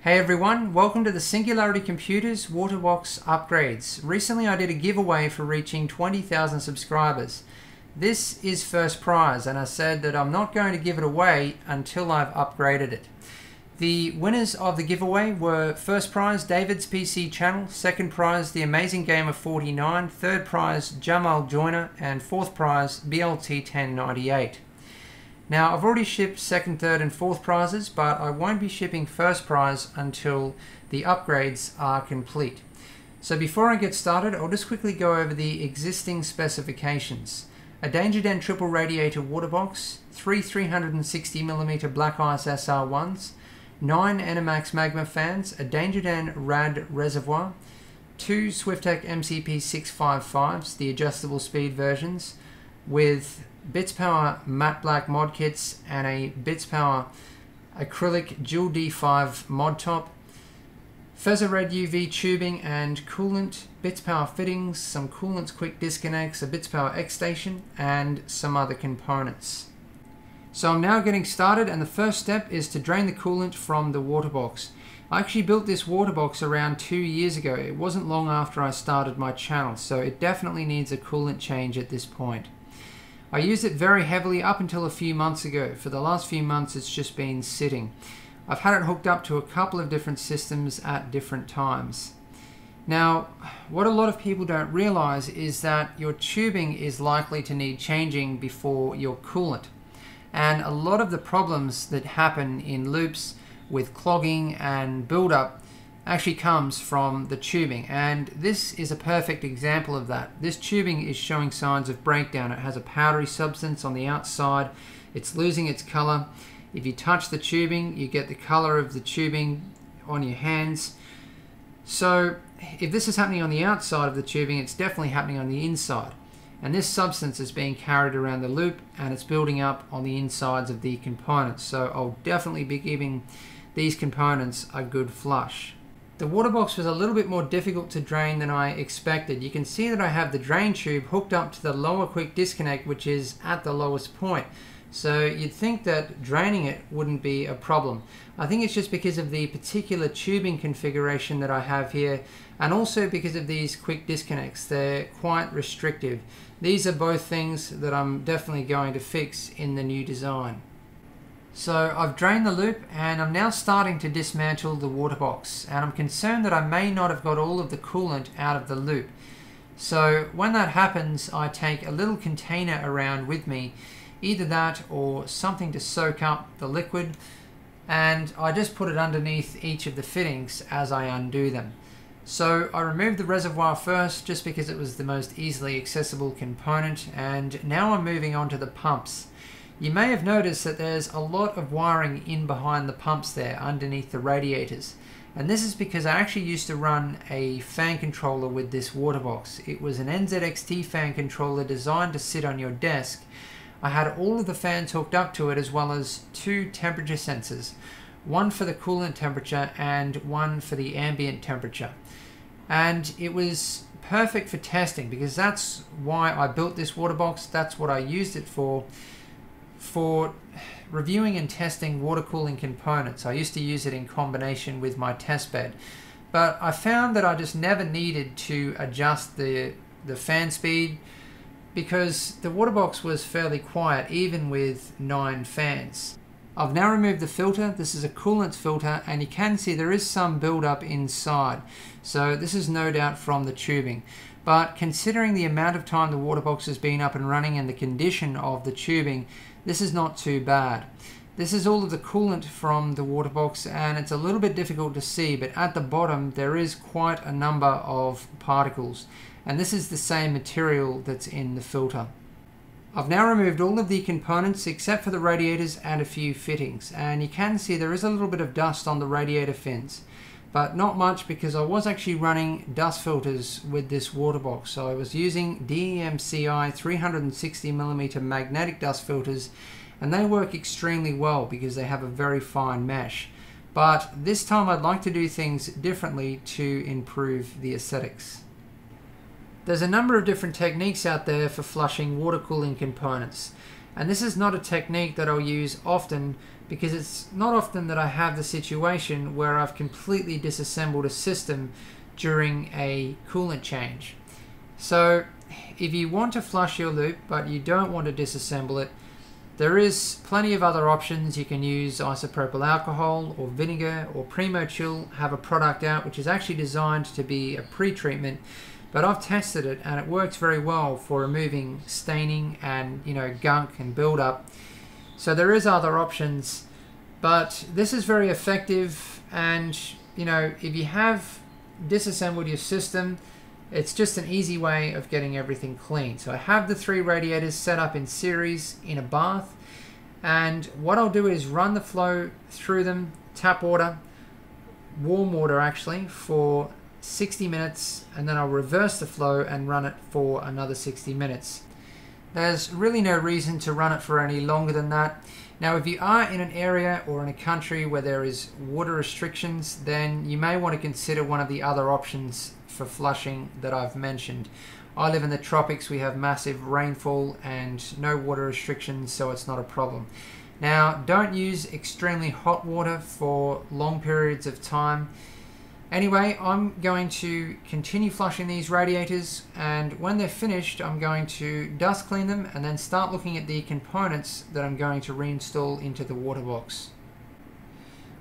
Hey everyone, welcome to the SingularityComputers Waterbox upgrades. Recently I did a giveaway for reaching 20,000 subscribers. This is first prize and I said that I'm not going to give it away until I've upgraded it. The winners of the giveaway were first prize David's PC channel, second prize The Amazing Gamer 49, third prize Jamal Joyner, and fourth prize BLT1098. Now, I've already shipped second, third and fourth prizes, but I won't be shipping first prize until the upgrades are complete. So before I get started, I'll just quickly go over the existing specifications. A Danger Den triple radiator water box, 3 360mm Black Ice SR1s, 9 Enimax magma fans, a Danger Den rad reservoir, 2 Swiftech MCP 655s, the adjustable speed versions, with Bits Power matte black mod kits and a Bits Power acrylic dual D5 mod top, Fezzer red UV tubing and coolant, Bits Power fittings, some Coolant's quick disconnects, a Bits Power X station and some other components. So I'm now getting started, and the first step is to drain the coolant from the water box. I actually built this water box around 2 years ago. It wasn't long after I started my channel, so it definitely needs a coolant change at this point. I used it very heavily up until a few months ago. For the last few months it's just been sitting. I've had it hooked up to a couple of different systems at different times. Now, what a lot of people don't realize is that your tubing is likely to need changing before your coolant. And a lot of the problems that happen in loops with clogging and buildup actually comes from the tubing, and this is a perfect example of that. This tubing is showing signs of breakdown. It has a powdery substance on the outside. It's losing its color. If you touch the tubing, you get the color of the tubing on your hands. So if this is happening on the outside of the tubing, it's definitely happening on the inside. And this substance is being carried around the loop and it's building up on the insides of the components. So I'll definitely be giving these components a good flush. The water box was a little bit more difficult to drain than I expected. You can see that I have the drain tube hooked up to the lower quick disconnect, which is at the lowest point. So you'd think that draining it wouldn't be a problem. I think it's just because of the particular tubing configuration that I have here, and also because of these quick disconnects. They're quite restrictive. These are both things that I'm definitely going to fix in the new design. So I've drained the loop and I'm now starting to dismantle the water box, and I'm concerned that I may not have got all of the coolant out of the loop. So when that happens, I take a little container around with me, either that or something to soak up the liquid, and I just put it underneath each of the fittings as I undo them. So I removed the reservoir first just because it was the most easily accessible component, and now I'm moving on to the pumps. You may have noticed that there's a lot of wiring in behind the pumps there underneath the radiators, and this is because I actually used to run a fan controller with this water box. It was an NZXT fan controller designed to sit on your desk. I had all of the fans hooked up to it, as well as 2 temperature sensors, one for the coolant temperature and one for the ambient temperature. And it was perfect for testing, because that's why I built this water box. That's what I used it for reviewing and testing water cooling components. I used to use it in combination with my test bed, but I found that I just never needed to adjust the fan speed, because the water box was fairly quiet even with 9 fans. I've now removed the filter. This is a coolant filter, and you can see there is some buildup inside. So this is no doubt from the tubing. But considering the amount of time the water box has been up and running and the condition of the tubing, this is not too bad. This is all of the coolant from the water box, and it's a little bit difficult to see, but at the bottom there is quite a number of particles, and this is the same material that's in the filter. I've now removed all of the components except for the radiators and a few fittings, and you can see there is a little bit of dust on the radiator fins, but not much, because I was actually running dust filters with this water box. So I was using DEMCI 360mm magnetic dust filters, and they work extremely well because they have a very fine mesh. But this time I'd like to do things differently to improve the aesthetics. There's a number of different techniques out there for flushing water cooling components. And this is not a technique that I'll use often, because it's not often that I have the situation where I've completely disassembled a system during a coolant change. So if you want to flush your loop but you don't want to disassemble it, there is plenty of other options. You can use isopropyl alcohol or vinegar, or Primo Chill have a product out which is actually designed to be a pre-treatment, but I've tested it and it works very well for removing staining and, you know, gunk and buildup. So there is other options, but this is very effective. And, you know, if you have disassembled your system, it's just an easy way of getting everything clean. So I have the 3 radiators set up in series in a bath, and what I'll do is run the flow through them, tap water, warm water actually, for 60 minutes, and then I'll reverse the flow and run it for another 60 minutes. There's really no reason to run it for any longer than that. Now, if you are in an area or in a country where there is water restrictions, then you may want to consider one of the other options for flushing that I've mentioned. I live in the tropics, we have massive rainfall and no water restrictions, so it's not a problem. Now, don't use extremely hot water for long periods of time. Anyway, I'm going to continue flushing these radiators, and when they're finished, I'm going to dust clean them and then start looking at the components that I'm going to reinstall into the water box.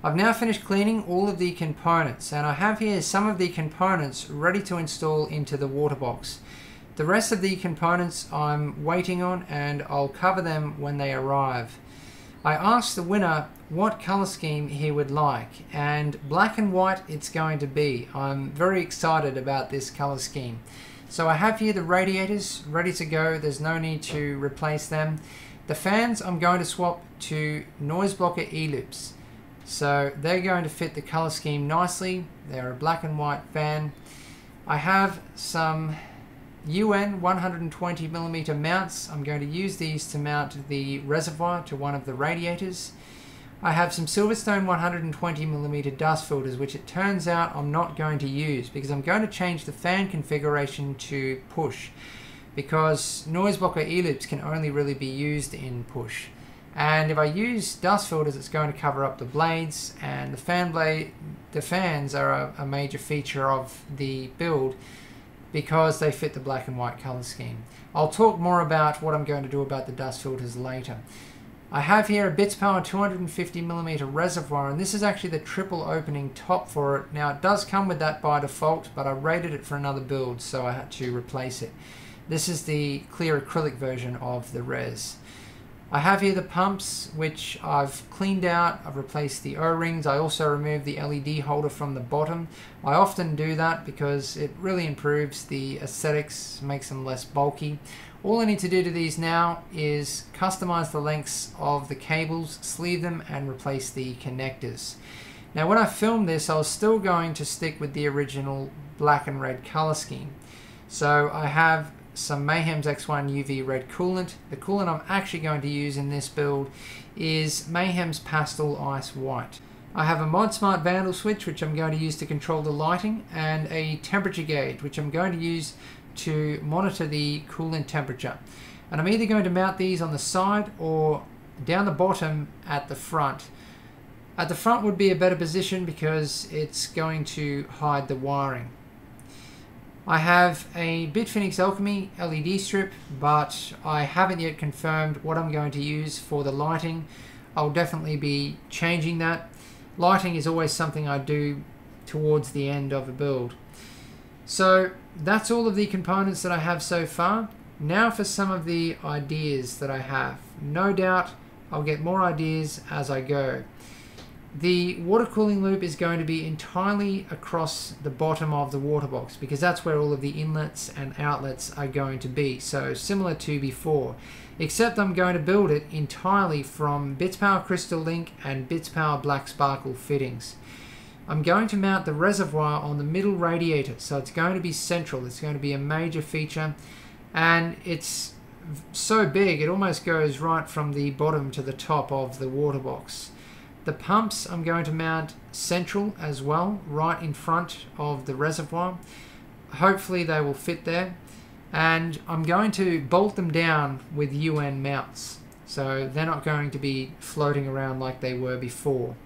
I've now finished cleaning all of the components, and I have here some of the components ready to install into the water box. The rest of the components I'm waiting on, and I'll cover them when they arrive. I asked the winner what color scheme he would like, and black and white it's going to be. I'm very excited about this color scheme. So I have here the radiators ready to go. There's no need to replace them. The fans I'm going to swap to noise blocker E-loops. So they're going to fit the color scheme nicely. They're a black and white fan. I have some UN 120mm mounts. I'm going to use these to mount the reservoir to one of the radiators. I have some Silverstone 120mm dust filters, which it turns out I'm not going to use because I'm going to change the fan configuration to push, because noise blocker E-loops can only really be used in push. And if I use dust filters, it's going to cover up the blades, and the fans are a major feature of the build because they fit the black and white color scheme. I'll talk more about what I'm going to do about the dust filters later. I have here a Bits Power 250mm reservoir, and this is actually the triple opening top for it. Now, it does come with that by default, but I rated it for another build, so I had to replace it. This is the clear acrylic version of the res. I have here the pumps, which I've cleaned out. I've replaced the O-rings. I also removed the LED holder from the bottom. I often do that because it really improves the aesthetics, makes them less bulky. All I need to do to these now is customize the lengths of the cables, sleeve them, and replace the connectors. Now, when I filmed this, I was still going to stick with the original black and red color scheme. So I have some Mayhem's X1 UV red coolant. The coolant I'm actually going to use in this build is Mayhem's Pastel Ice White. I have a ModSmart Vandal switch, which I'm going to use to control the lighting, and a temperature gauge, which I'm going to use to monitor the coolant temperature. And I'm either going to mount these on the side or down the bottom at the front. At the front would be a better position because it's going to hide the wiring. I have a Bitfinex Alchemy LED strip, but I haven't yet confirmed what I'm going to use for the lighting. I'll definitely be changing that. Lighting is always something I do towards the end of a build. So that's all of the components that I have so far. Now for some of the ideas that I have. No doubt I'll get more ideas as I go. The water cooling loop is going to be entirely across the bottom of the water box because that's where all of the inlets and outlets are going to be. So similar to before, except I'm going to build it entirely from Bits Power Crystal Link and Bits Power Black Sparkle fittings. I'm going to mount the reservoir on the middle radiator, so it's going to be central. It's going to be a major feature, and it's so big it almost goes right from the bottom to the top of the water box. The pumps I'm going to mount central as well, right in front of the reservoir. Hopefully they will fit there. And I'm going to bolt them down with UN mounts. So they're not going to be floating around like they were before.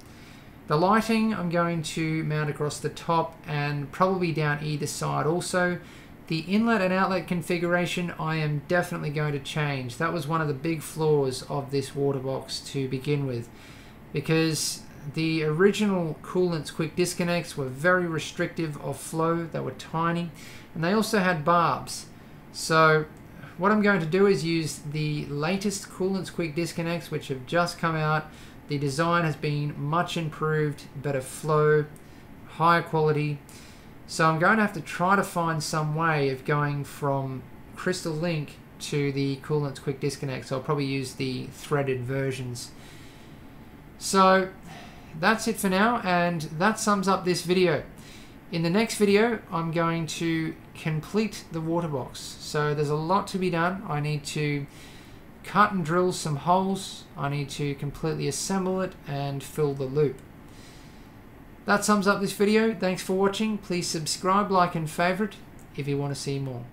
The lighting I'm going to mount across the top and probably down either side also. The inlet and outlet configuration I am definitely going to change. That was one of the big flaws of this water box to begin with, because the original Coolant's quick disconnects were very restrictive of flow. They were tiny, and they also had barbs. So what I'm going to do is use the latest Coolant's quick disconnects, which have just come out. The design has been much improved, better flow, higher quality. So I'm going to have to try to find some way of going from Crystal Link to the Coolant's quick disconnects. I'll probably use the threaded versions. So that's it for now, and that sums up this video. In the next video, I'm going to complete the water box. So there's a lot to be done. I need to cut and drill some holes. I need to completely assemble it and fill the loop. That sums up this video. Thanks for watching. Please subscribe, like and favorite if you want to see more.